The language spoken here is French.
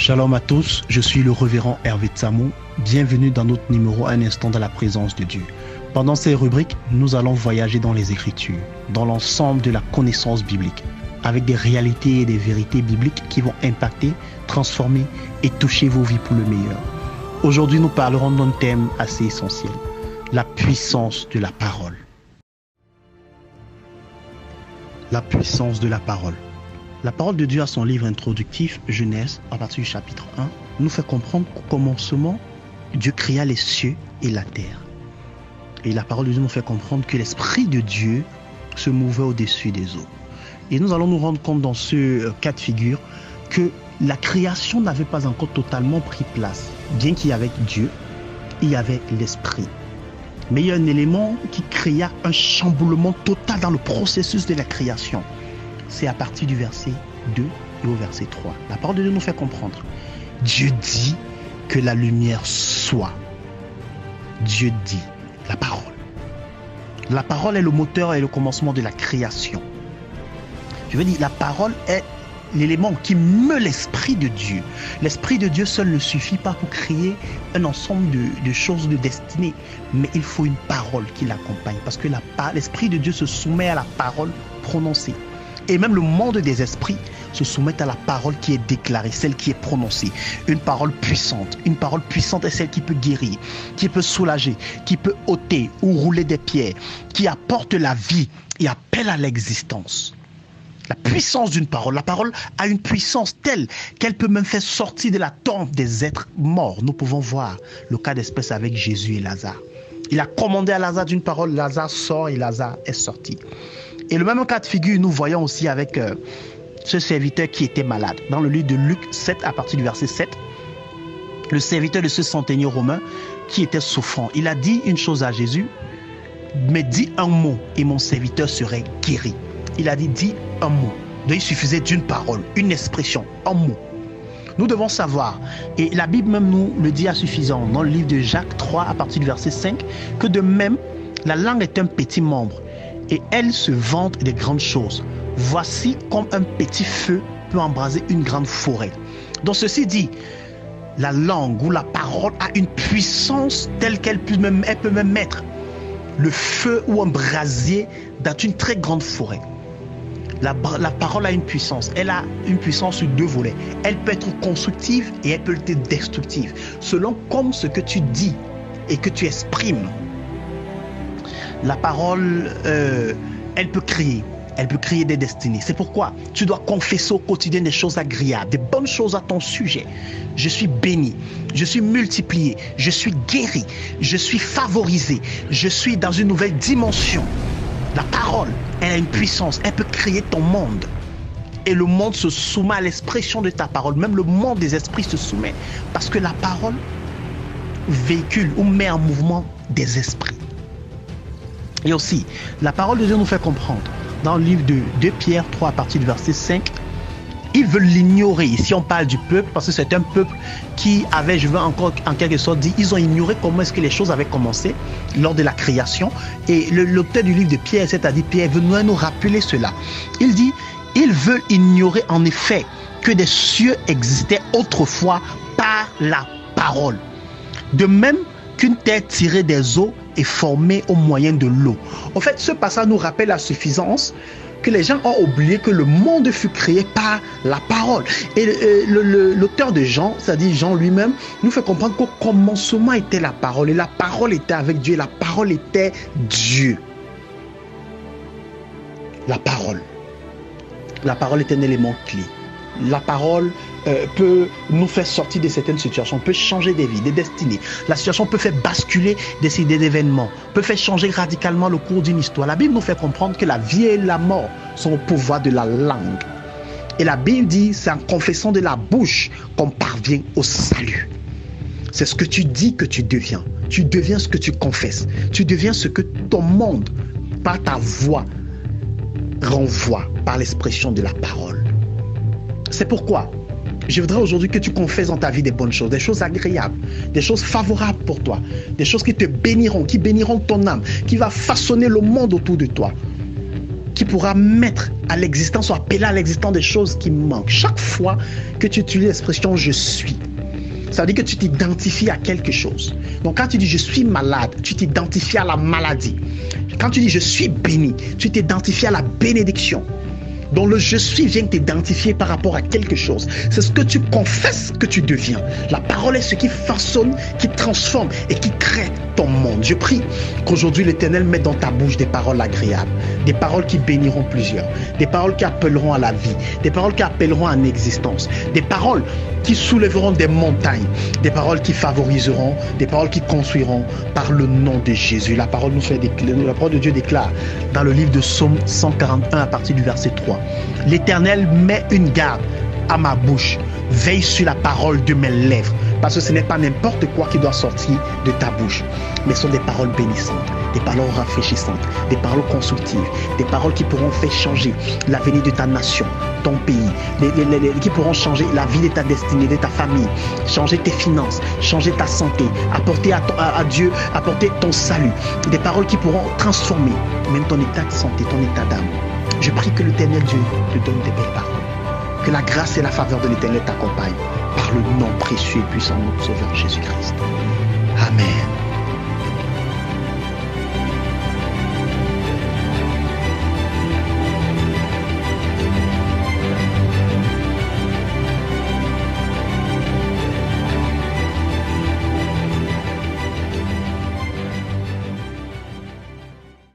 Shalom à tous, je suis le révérend Hervé Tsamou. Bienvenue dans notre numéro Un instant dans la présence de Dieu. Pendant ces rubriques, nous allons voyager dans les Écritures, dans l'ensemble de la connaissance biblique, avec des réalités et des vérités bibliques qui vont impacter, transformer et toucher vos vies pour le meilleur. Aujourd'hui, nous parlerons d'un thème assez essentiel, la puissance de la parole. La puissance de la parole. La parole de Dieu à son livre introductif, Genèse, à partir du chapitre 1, nous fait comprendre qu'au commencement, Dieu créa les cieux et la terre. Et la parole de Dieu nous fait comprendre que l'Esprit de Dieu se mouvait au-dessus des eaux. Et nous allons nous rendre compte dans ce cas de figure que la création n'avait pas encore totalement pris place. Bien qu'il y avait Dieu, il y avait l'Esprit. Mais il y a un élément qui créa un chamboulement total dans le processus de la création. C'est à partir du verset 2 et au verset 3. La parole de Dieu nous fait comprendre. Dieu dit que la lumière soit. Dieu dit la parole. La parole est le moteur et le commencement de la création. Je veux dire, la parole est l'élément qui meut l'Esprit de Dieu. L'Esprit de Dieu seul ne suffit pas pour créer un ensemble de choses de destinée, mais il faut une parole qui l'accompagne, parce que l'Esprit de Dieu se soumet à la parole prononcée. Et même le monde des esprits se soumet à la parole qui est déclarée, celle qui est prononcée. Une parole puissante. Une parole puissante est celle qui peut guérir, qui peut soulager, qui peut ôter ou rouler des pierres, qui apporte la vie et appelle à l'existence. La puissance d'une parole. La parole a une puissance telle qu'elle peut même faire sortir de la tombe des êtres morts. Nous pouvons voir le cas d'espèce avec Jésus et Lazare. Il a commandé à Lazare d'une parole, Lazare sort et Lazare est sorti. Et le même cas de figure, nous voyons aussi avec ce serviteur qui était malade. Dans le livre de Luc 7, à partir du verset 7, le serviteur de ce centenier romain qui était souffrant, il a dit une chose à Jésus, mais dis un mot et mon serviteur serait guéri. Il a dit, dis un mot. Donc il suffisait d'une parole, une expression, un mot. Nous devons savoir, et la Bible même nous le dit à suffisant, dans le livre de Jacques 3, à partir du verset 5, que de même, la langue est un petit membre, et elle se vante des grandes choses. Voici comme un petit feu peut embraser une grande forêt. Donc ceci dit, la langue ou la parole a une puissance telle qu'elle peut même mettre le feu ou un brasier dans une très grande forêt. La parole a une puissance. Elle a une puissance sur deux volets. Elle peut être constructive et elle peut être destructive, selon comme ce que tu dis et que tu exprimes. La parole, elle peut créer des destinées. C'est pourquoi tu dois confesser au quotidien des choses agréables, des bonnes choses à ton sujet. Je suis béni, je suis multiplié, je suis guéri, je suis favorisé, je suis dans une nouvelle dimension. La parole, elle a une puissance, elle peut créer ton monde. Et le monde se soumet à l'expression de ta parole. Même le monde des esprits se soumet. Parce que la parole véhicule ou met en mouvement des esprits. Et aussi, la parole de Dieu nous fait comprendre, dans le livre de 2 Pierre 3, à partir du verset 5, ils veulent l'ignorer. Ici, on parle du peuple, parce que c'est un peuple qui avait, je veux encore en quelque sorte dire, ils ont ignoré comment est-ce que les choses avaient commencé lors de la création. Et l'auteur du livre de Pierre, c'est-à-dire Pierre, veut nous rappeler cela. Il dit, ils veulent ignorer en effet que des cieux existaient autrefois par la parole. De même qu'une terre tirée des eaux est formée au moyen de l'eau. En fait, ce passage nous rappelle à suffisance que les gens ont oublié que le monde fut créé par la parole. Et l'auteur de Jean, c'est-à-dire Jean lui-même, nous fait comprendre qu'au commencement était la parole. Et la parole était avec Dieu. Et la parole était Dieu. La parole. La parole est un élément clé. La parole peut nous faire sortir de certaines situations, peut changer des vies, des destinées. La situation peut faire basculer des événements, peut faire changer radicalement le cours d'une histoire. La Bible nous fait comprendre que la vie et la mort sont au pouvoir de la langue. Et la Bible dit, c'est en confessant de la bouche qu'on parvient au salut. C'est ce que tu dis que tu deviens. Tu deviens ce que tu confesses. Tu deviens ce que ton monde, par ta voix, renvoie par l'expression de la parole. C'est pourquoi je voudrais aujourd'hui que tu confesses dans ta vie des bonnes choses, des choses agréables, des choses favorables pour toi, des choses qui te béniront, qui béniront ton âme, qui va façonner le monde autour de toi, qui qui pourra mettre à l'existence ou appeler à l'existence des choses qui manquent. Chaque fois que tu utilises l'expression « je suis », ça veut dire que tu t'identifies à quelque chose. Donc quand tu dis « je suis malade », tu t'identifies à la maladie. Quand tu dis « je suis béni », tu t'identifies à la bénédiction. Donc le je suis vient t'identifier par rapport à quelque chose. C'est ce que tu confesses que tu deviens. La parole est ce qui façonne, qui transforme et qui crée ton monde. Je prie qu'aujourd'hui l'Éternel mette dans ta bouche des paroles agréables, des paroles qui béniront plusieurs, des paroles qui appelleront à la vie, des paroles qui appelleront à l'existence, des paroles qui soulèveront des montagnes, des paroles qui favoriseront, des paroles qui construiront par le nom de Jésus. La parole la parole de Dieu déclare dans le livre de Psaume 141 à partir du verset 3. L'Éternel met une garde à ma bouche, veille sur la parole de mes lèvres, parce que ce n'est pas n'importe quoi qui doit sortir de ta bouche, mais ce sont des paroles bénissantes, des paroles rafraîchissantes, des paroles constructives, des paroles qui pourront faire changer l'avenir de ta nation, ton pays, qui pourront changer la vie de ta destinée, de ta famille, changer tes finances, changer ta santé, apporter à Dieu, apporter ton salut, des paroles qui pourront transformer même ton état de santé, ton état d'âme. Je prie que l'Éternel Dieu te donne des belles paroles. Que la grâce et la faveur de l'Éternel t'accompagnent par le nom précieux et puissant de notre Sauveur Jésus-Christ. Amen.